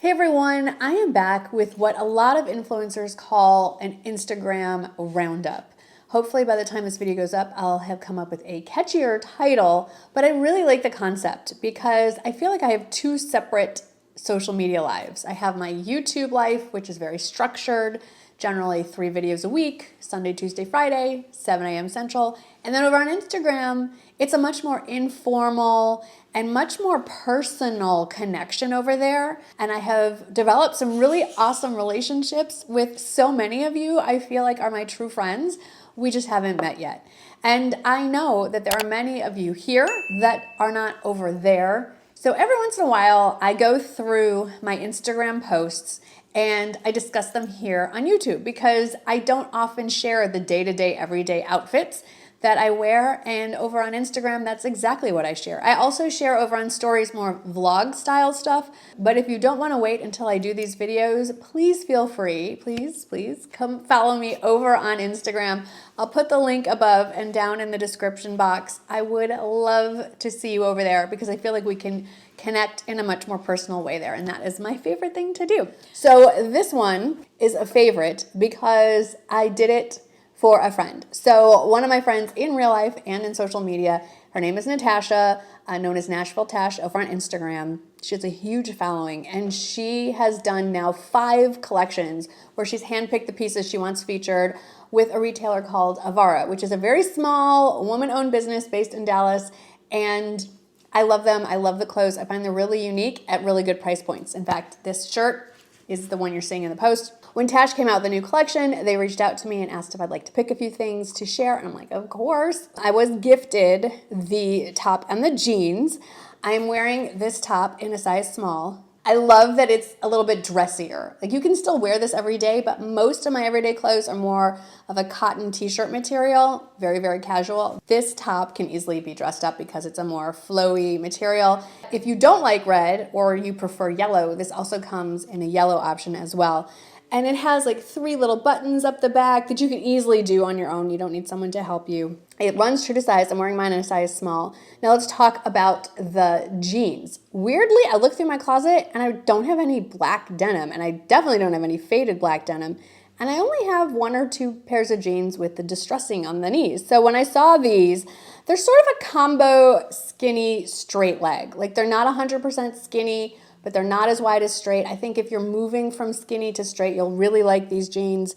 Hey everyone, I am back with what a lot of influencers call an Instagram roundup. Hopefully by the time this video goes up, I'll have come up with a catchier title, but I really like the concept because I feel like I have two separate social media lives. I have my YouTube life, which is very structured, generally 3 videos a week, Sunday, Tuesday, Friday, 7 a.m. Central. And then over on Instagram, it's a much more informal and much more personal connection over there. And I have developed some really awesome relationships with so many of you I feel like are my true friends. We just haven't met yet. And I know that there are many of you here that are not over there. So every once in a while, I go through my Instagram posts and I discuss them here on YouTube because I don't often share the day-to-day, everyday outfits that I wear, and over on Instagram, that's exactly what I share. I also share over on stories more vlog style stuff, but if you don't want to wait until I do these videos, please feel free, please come follow me over on Instagram. I'll put the link above and down in the description box. I would love to see you over there because I feel like we can connect in a much more personal way there, and that is my favorite thing to do. So this one is a favorite because I did it for a friend. So one of my friends in real life and in social media, her name is Natasha, known as Nashville Tash over on Instagram. She has a huge following, and she has done now 5 collections where she's handpicked the pieces she wants featured with a retailer called Avara, which is a very small woman-owned business based in Dallas. And I love them. I love the clothes. I find they're really unique at really good price points. In fact, this shirt is the one you're seeing in the post. When Tash came out with the new collection, they reached out to me and asked if I'd like to pick a few things to share. And I'm like, of course. I was gifted the top and the jeans. I'm wearing this top in a size small. I love that it's a little bit dressier. Like, you can still wear this every day, but most of my everyday clothes are more of a cotton t-shirt material, very, very casual. This top can easily be dressed up because it's a more flowy material. If you don't like red or you prefer yellow, this also comes in a yellow option as well. And it has like 3 little buttons up the back that you can easily do on your own. You don't need someone to help you. It runs true to size. I'm wearing mine in a size small. Now let's talk about the jeans. Weirdly, I looked through my closet and I don't have any black denim, and I definitely don't have any faded black denim. And I only have 1 or 2 pairs of jeans with the distressing on the knees. So when I saw these, they're sort of a combo skinny straight leg. Like, they're not 100% skinny, but they're not as wide as straight. I think if you're moving from skinny to straight, you'll really like these jeans.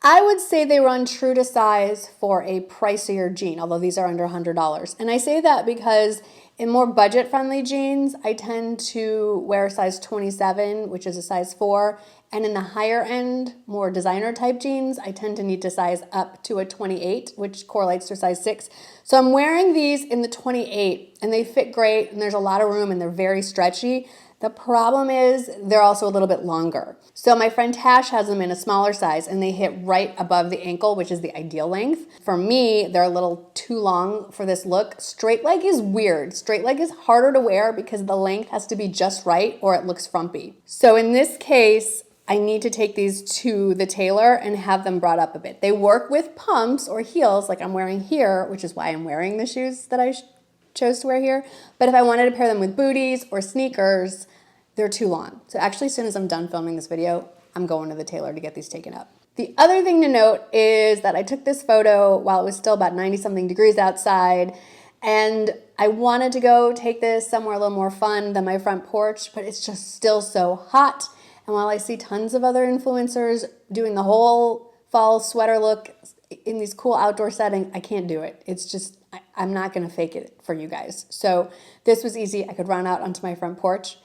I would say they run true to size for a pricier jean, although these are under $100. And I say that because in more budget-friendly jeans, I tend to wear a size 27, which is a size 4. And in the higher end, more designer type jeans, I tend to need to size up to a 28, which correlates to a size 6. So I'm wearing these in the 28, and they fit great, and there's a lot of room, and they're very stretchy. The problem is they're also a little bit longer. So my friend Tash has them in a smaller size, and they hit right above the ankle, which is the ideal length. For me, they're a little too long for this look. Straight leg is weird. Straight leg is harder to wear because the length has to be just right or it looks frumpy. So in this case, I need to take these to the tailor and have them brought up a bit. They work with pumps or heels like I'm wearing here, which is why I'm wearing the shoes that I chose to wear here. But if I wanted to pair them with booties or sneakers, they're too long. So actually, as soon as I'm done filming this video, I'm going to the tailor to get these taken up. The other thing to note is that I took this photo while it was still about 90-something degrees outside, and I wanted to go take this somewhere a little more fun than my front porch, but it's just still so hot. And while I see tons of other influencers doing the whole fall sweater look in these cool outdoor settings, I can't do it. It's just, I'm not gonna fake it for you guys. So this was easy. I could run out onto my front porch.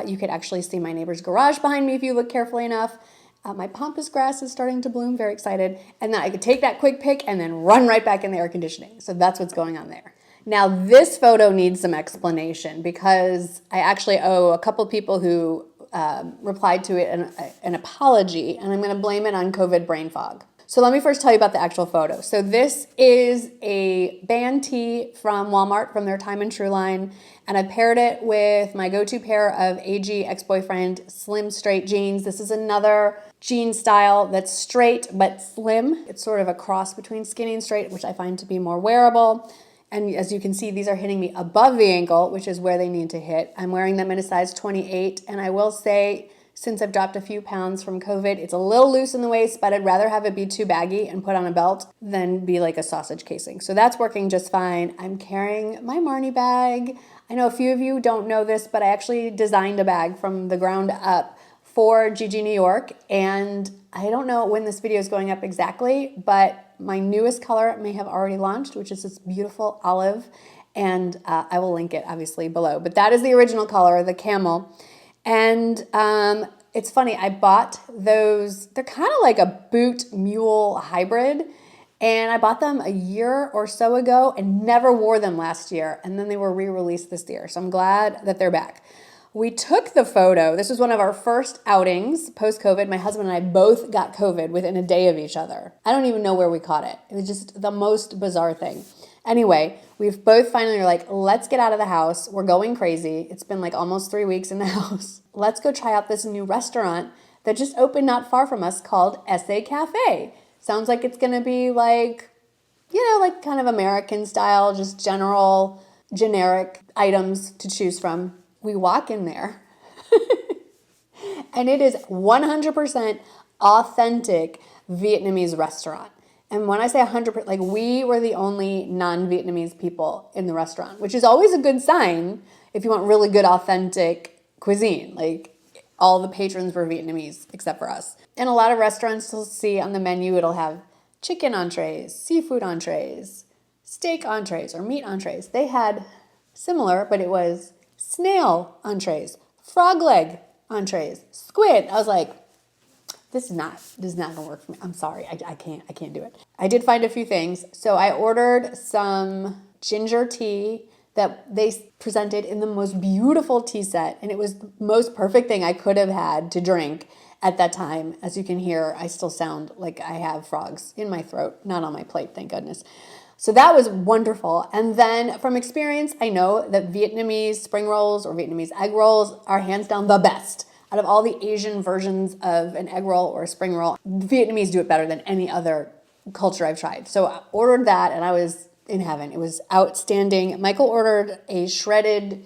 You could actually see my neighbor's garage behind me if you look carefully enough. My pampas grass is starting to bloom, very excited. And then I could take that quick pic and then run right back in the air conditioning. So that's what's going on there. Now this photo needs some explanation because I actually owe a couple people who replied to it an apology, and I'm gonna blame it on COVID brain fog. So let me first tell you about the actual photo. So this is a band tee from Walmart from their Time and True line, and I paired it with my go-to pair of AG ex-boyfriend slim straight jeans. This is another jean style that's straight but slim. It's sort of a cross between skinny and straight, which I find to be more wearable. And as you can see, these are hitting me above the ankle, which is where they need to hit. I'm wearing them in a size 28, and I will say since I've dropped a few pounds from COVID. It's a little loose in the waist, but I'd rather have it be too baggy and put on a belt than be like a sausage casing. So that's working just fine. I'm carrying my Marnie bag. I know a few of you don't know this, but I actually designed a bag from the ground up for Gigi New York. And I don't know when this video is going up exactly, but my newest color may have already launched, which is this beautiful olive. And I will link it obviously below. But that is the original color, the camel. And it's funny, I bought those, they're kind of like a boot mule hybrid. And I bought them a year or so ago and never wore them last year. And then they were re-released this year. So I'm glad that they're back. We took the photo. This was one of our first outings post-COVID. My husband and I both got COVID within a day of each other. I don't even know where we caught it. It was just the most bizarre thing. Anyway, we've both finally were like, let's get out of the house. We're going crazy. It's been like almost 3 weeks in the house. Let's go try out this new restaurant that just opened not far from us called SA Cafe. Sounds like it's going to be like, you know, like kind of American style, just generic items to choose from. We walk in there and it is 100% authentic Vietnamese restaurant. And when I say 100%, like we were the only non-Vietnamese people in the restaurant, which is always a good sign if you want really good authentic cuisine. Like all the patrons were Vietnamese except for us. And a lot of restaurants you'll see on the menu, it'll have chicken entrees, seafood entrees, steak entrees, or meat entrees. They had similar, but it was snail entrees, frog leg entrees, squid. I was like, this is not gonna work for me. I'm sorry, I can't do it. I did find a few things. So I ordered some ginger tea that they presented in the most beautiful tea set. And it was the most perfect thing I could have had to drink at that time. As you can hear, I still sound like I have frogs in my throat, not on my plate, thank goodness. So that was wonderful. And then from experience, I know that Vietnamese spring rolls or Vietnamese egg rolls are hands down the best. Out of all the Asian versions of an egg roll or a spring roll, Vietnamese do it better than any other culture I've tried. So I ordered that and I was in heaven. It was outstanding. Michael ordered a shredded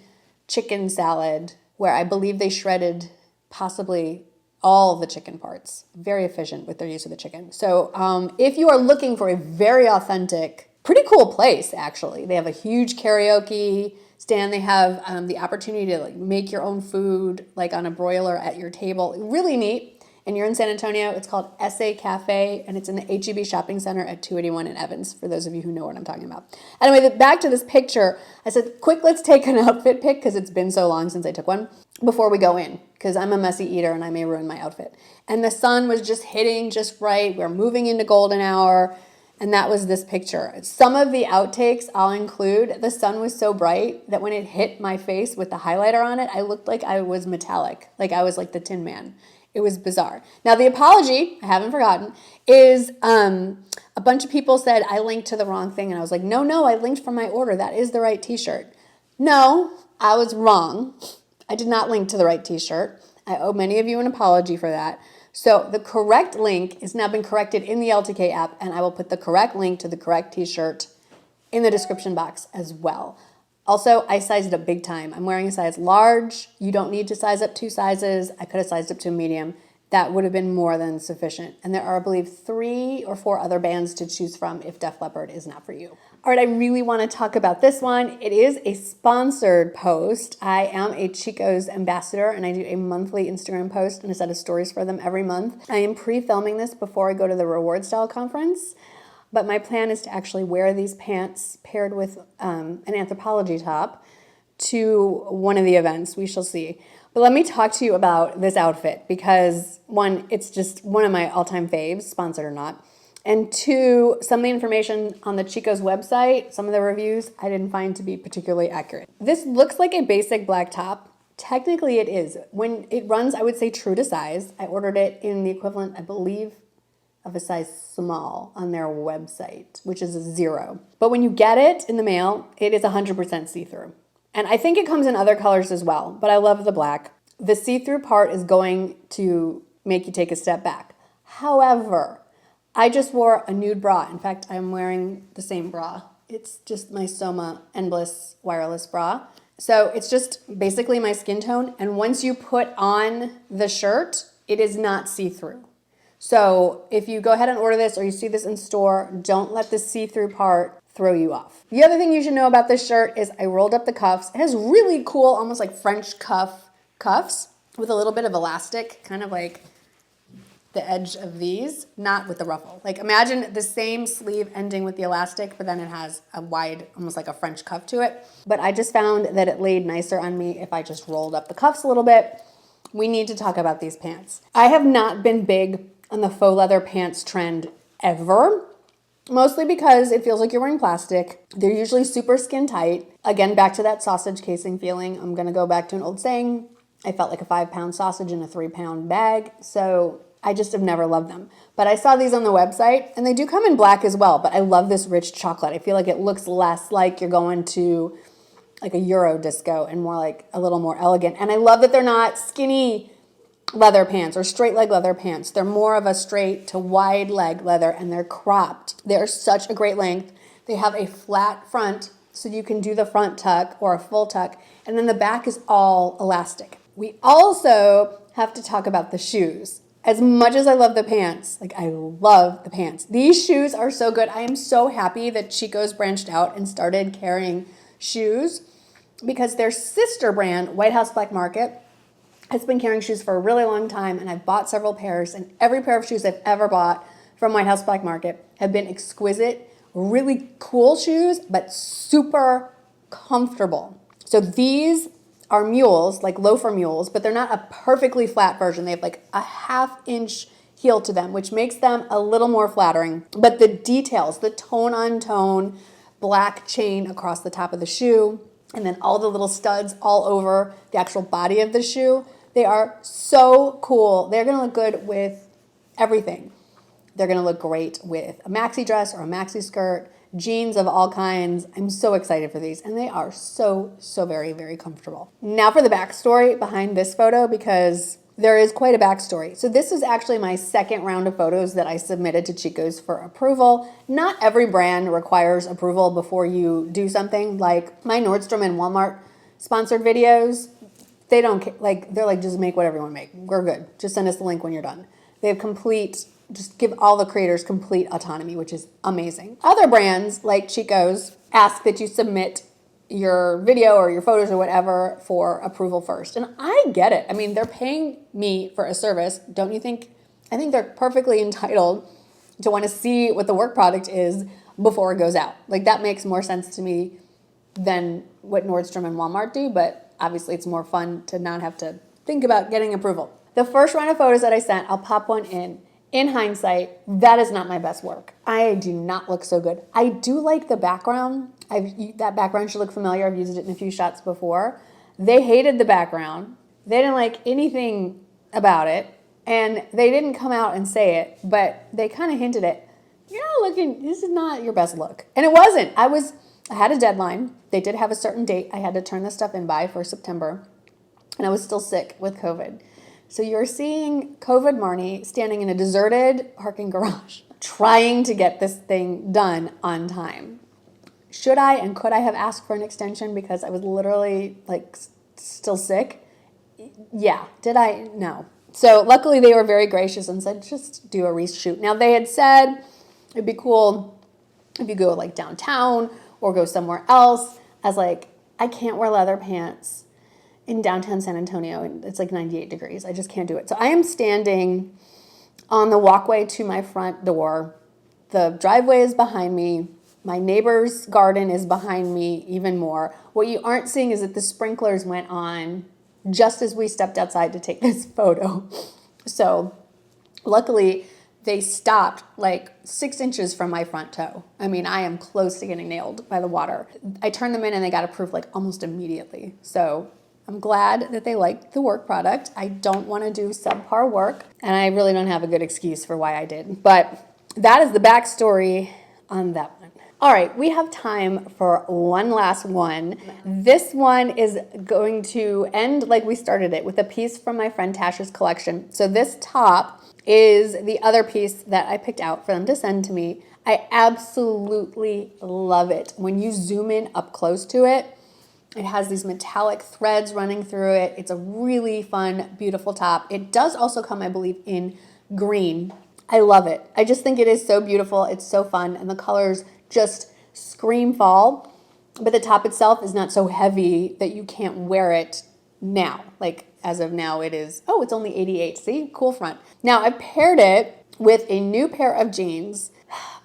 chicken salad where I believe they shredded possibly all the chicken parts. Very efficient with their use of the chicken. So if you are looking for a very authentic, pretty cool place, actually. They have a huge karaoke stand. They have the opportunity to like make your own food, like on a broiler at your table. Really neat. And you're in San Antonio. It's called SA Cafe, and it's in the HEB Shopping Center at 281 in Evans, for those of you who know what I'm talking about. Anyway, back to this picture. I said, quick, let's take an outfit pic, because it's been so long since I took one, before we go in, because I'm a messy eater and I may ruin my outfit. And the sun was just hitting just right. We're moving into golden hour. And that was this picture. Some of the outtakes I'll include. The sun was so bright that when it hit my face with the highlighter on it, I looked like I was metallic, like I was like the Tin Man. It was bizarre. Now, the apology, I haven't forgotten, is a bunch of people said I linked to the wrong thing. And I was like, no, I linked from my order. That is the right t-shirt. No, I was wrong. I did not link to the right t-shirt. I owe many of you an apology for that. So the correct link has now been corrected in the LTK app, and I will put the correct link to the correct t-shirt in the description box as well. Also, I sized up big time. I'm wearing a size large. You don't need to size up 2 sizes. I could have sized up to a medium. That would have been more than sufficient. And there are, I believe, 3 or 4 other bands to choose from if Def Leppard is not for you. All right, I really want to talk about this one. It is a sponsored post. I am a Chico's ambassador, and I do a monthly Instagram post and a set of stories for them every month. I am pre-filming this before I go to the Reward Style conference, but my plan is to actually wear these pants paired with an Anthropology top to one of the events. We shall see. But let me talk to you about this outfit because, 1, it's just one of my all-time faves, sponsored or not. And 2, some of the information on the Chico's website, some of the reviews, I didn't find to be particularly accurate. This looks like a basic black top. Technically, it is. When it runs, I would say true to size. I ordered it in the equivalent, I believe, of a size small on their website, which is a 0. But when you get it in the mail, it is 100% see-through. And I think it comes in other colors as well, but I love the black. The see-through part is going to make you take a step back. However, I just wore a nude bra. In fact, I'm wearing the same bra. It's just my Soma Endless wireless bra. So it's just basically my skin tone. And once you put on the shirt, it is not see-through. So if you go ahead and order this or you see this in store, don't let the see-through part throw you off. The other thing you should know about this shirt is I rolled up the cuffs. It has really cool, almost like French cuffs with a little bit of elastic, kind of like the edge of these, not with the ruffle. Like imagine the same sleeve ending with the elastic, but then it has a wide, almost like a French cuff to it. But I just found that it laid nicer on me if I just rolled up the cuffs a little bit. We need to talk about these pants. I have not been big on the faux leather pants trend ever, mostly because it feels like you're wearing plastic. They're usually super skin tight. Again, back to that sausage casing feeling. I'm gonna go back to an old saying. I felt like a 5-pound sausage in a 3-pound bag. So I just have never loved them. But I saw these on the website and they do come in black as well. But I love this rich chocolate. I feel like it looks less like you're going to like a Euro disco and more like a little more elegant. And I love that they're not skinny leather pants or straight leg leather pants. They're more of a straight to wide leg leather and they're cropped. They're such a great length. They have a flat front so you can do the front tuck or a full tuck. And then the back is all elastic. We also have to talk about the shoes. As much as I love the pants, like I love the pants. These shoes are so good. I am so happy that Chico's branched out and started carrying shoes because their sister brand, White House Black Market, has been carrying shoes for a really long time, and I've bought several pairs, and every pair of shoes I've ever bought from White House Black Market have been exquisite, really cool shoes, but super comfortable. So these are mules, like loafer mules, but they're not a perfectly flat version. They have like a 1/2-inch heel to them, which makes them a little more flattering. But the details, the tone-on-tone black chain across the top of the shoe, and then all the little studs all over the actual body of the shoe, they are so cool. They're gonna look good with everything. They're gonna look great with a maxi dress or a maxi skirt, jeans of all kinds. I'm so excited for these, and they are so very, very comfortable. Now for the backstory behind this photo, because there is quite a backstory. So this is actually my second round of photos that I submitted to Chico's for approval. Not every brand requires approval before you do something. Like my Nordstrom and Walmart sponsored videos, they don't, like, they're like, just make whatever you want to make. We're good. Just send us the link when you're done. They have just give all the creators complete autonomy, which is amazing. Other brands like Chico's ask that you submit your video or your photos or whatever for approval first. And I get it. I mean, they're paying me for a service. Don't you think? I think they're perfectly entitled to want to see what the work product is before it goes out. Like that makes more sense to me than what Nordstrom and Walmart do, but obviously it's more fun to not have to think about getting approval. The first round of photos that I sent, I'll pop one in. In hindsight, that is not my best work. I do not look so good. I do like the background. That background should look familiar. I've used it in a few shots before. They hated the background. They didn't like anything about it. And they didn't come out and say it, but they kind of hinted it. You're not looking, this is not your best look. And it wasn't. I had a deadline. They did have a certain date I had to turn this stuff in by for September. And I was still sick with COVID. So you're seeing COVID Marnie standing in a deserted parking garage, trying to get this thing done on time. Should I and could I have asked for an extension because I was literally like still sick? Yeah. Did I? No. So luckily they were very gracious and said, just do a reshoot. Now they had said it'd be cool if you go like downtown or go somewhere else. I was like, I can't wear leather pants in downtown San Antonio, and it's like 98 degrees. I just can't do it. So I am standing on the walkway to my front door. The driveway is behind me. My neighbor's garden is behind me even more. What you aren't seeing is that the sprinklers went on just as we stepped outside to take this photo. So luckily they stopped like 6 inches from my front toe. I mean, I am close to getting nailed by the water. I turned them in and they got approved like almost immediately. So I'm glad that they liked the work product. I don't want to do subpar work, and I really don't have a good excuse for why I did. But that is the backstory on that one. All right, we have time for one last one. This one is going to end like we started it, with a piece from my friend Tash's collection. So this top is the other piece that I picked out for them to send to me. I absolutely love it. When you zoom in up close to it, It has these metallic threads running through it. It's a really fun, beautiful top. It does also come, I believe, in green. I love it. I just think it is so beautiful. It's so fun, and the colors just scream fall. But the top itself is not so heavy that you can't wear it now. Like, as of now, it is, oh, it's only 88. See? Cool front. Now, I paired it with a new pair of jeans.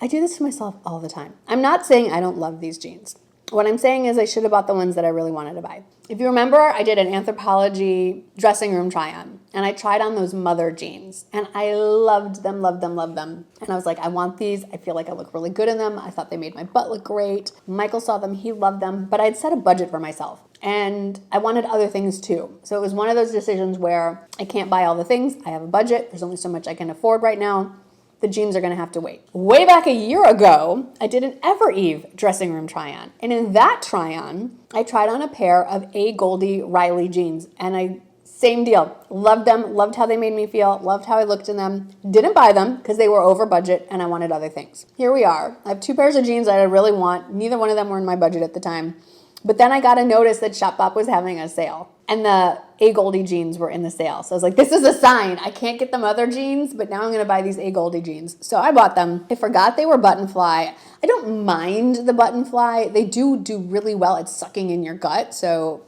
I do this to myself all the time. I'm not saying I don't love these jeans. What I'm saying is I should have bought the ones that I really wanted to buy. If you remember, I did an Anthropologie dressing room try-on, and I tried on those mother jeans, and I loved them, loved them, loved them. And I was like, I want these. I feel like I look really good in them. I thought they made my butt look great. Michael saw them. He loved them. But I'd set a budget for myself, and I wanted other things too. So it was one of those decisions where I can't buy all the things. I have a budget. There's only so much I can afford right now. The jeans are going to have to wait. Way back a year ago, I did an Ever Eve dressing room try-on. And in that try-on, I tried on a pair of A. Goldie Riley jeans. And same deal. Loved them, loved how they made me feel, loved how I looked in them. Didn't buy them because they were over budget and I wanted other things. Here we are. I have two pairs of jeans that I really want. Neither one of them were in my budget at the time. But then I got a notice that Shopbop was having a sale. And the A. Goldie jeans were in the sale. So I was like, this is a sign. I can't get them other jeans, but now I'm going to buy these A. Goldie jeans. So I bought them. I forgot they were button fly. I don't mind the button fly. They do really well at sucking in your gut. So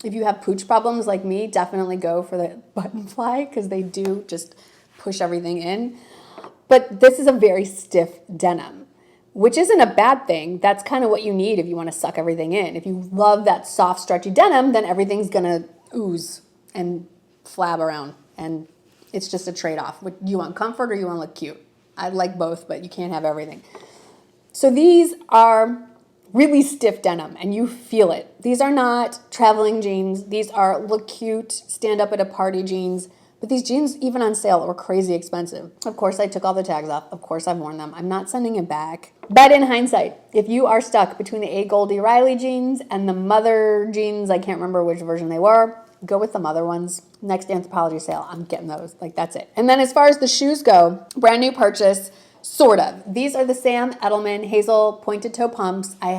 if you have pooch problems like me, definitely go for the button fly because they do just push everything in. But this is a very stiff denim, which isn't a bad thing. That's kind of what you need if you want to suck everything in. If you love that soft, stretchy denim, then everything's going to ooze and flab around. And it's just a trade-off. You want comfort or you want to look cute? I like both, but you can't have everything. So these are really stiff denim, and you feel it. These are not traveling jeans. These are look cute, stand up at a party jeans. But these jeans, even on sale, were crazy expensive. Of course, I took all the tags off. Of course, I've worn them. I'm not sending it back. But in hindsight, if you are stuck between the A. Goldie Riley jeans and the mother jeans, I can't remember which version they were, go with the mother ones. Next Anthropologie sale, I'm getting those. Like, that's it. And then as far as the shoes go, brand new purchase, sort of. These are the Sam Edelman Hazel pointed toe pumps. I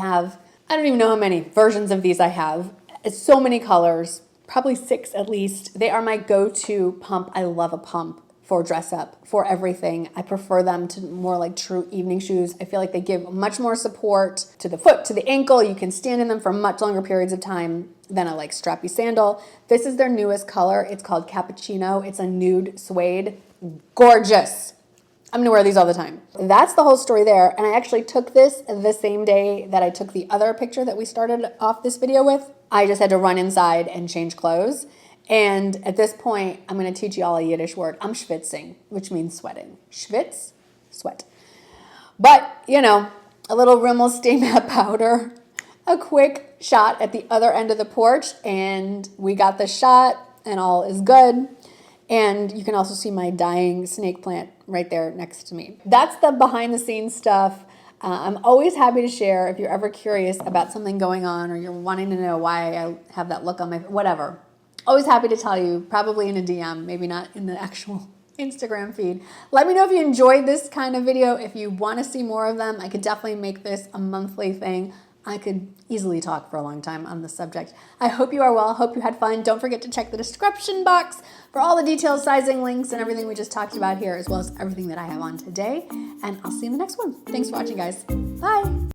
don't even know how many versions of these I have. It's so many colors. Probably 6 at least. They are my go-to pump. I love a pump for dress up, for everything. I prefer them to more like true evening shoes. I feel like they give much more support to the foot, to the ankle. You can stand in them for much longer periods of time than a like strappy sandal. This is their newest color. It's called Cappuccino. It's a nude suede. Gorgeous. I'm gonna wear these all the time. That's the whole story there. And I actually took this the same day that I took the other picture that we started off this video with. I just had to run inside and change clothes. And at this point, I'm gonna teach you all a Yiddish word. I'm schwitzing, which means sweating. Schwitz, sweat. But, you know, a little Rimmel Stay Matte powder, a quick shot at the other end of the porch, and we got the shot, and all is good. And you can also see my dying snake plant right there next to me. That's the behind the scenes stuff. I'm always happy to share if you're ever curious about something going on or you're wanting to know why I have that look on my, whatever. Always happy to tell you, probably in a DM, maybe not in the actual Instagram feed. Let me know if you enjoyed this kind of video. If you want to see more of them, I could definitely make this a monthly thing. I could easily talk for a long time on this subject. I hope you are well. Hope you had fun. Don't forget to check the description box for all the details, sizing, links, and everything we just talked about here, as well as everything that I have on today. And I'll see you in the next one. Thanks for watching, guys. Bye.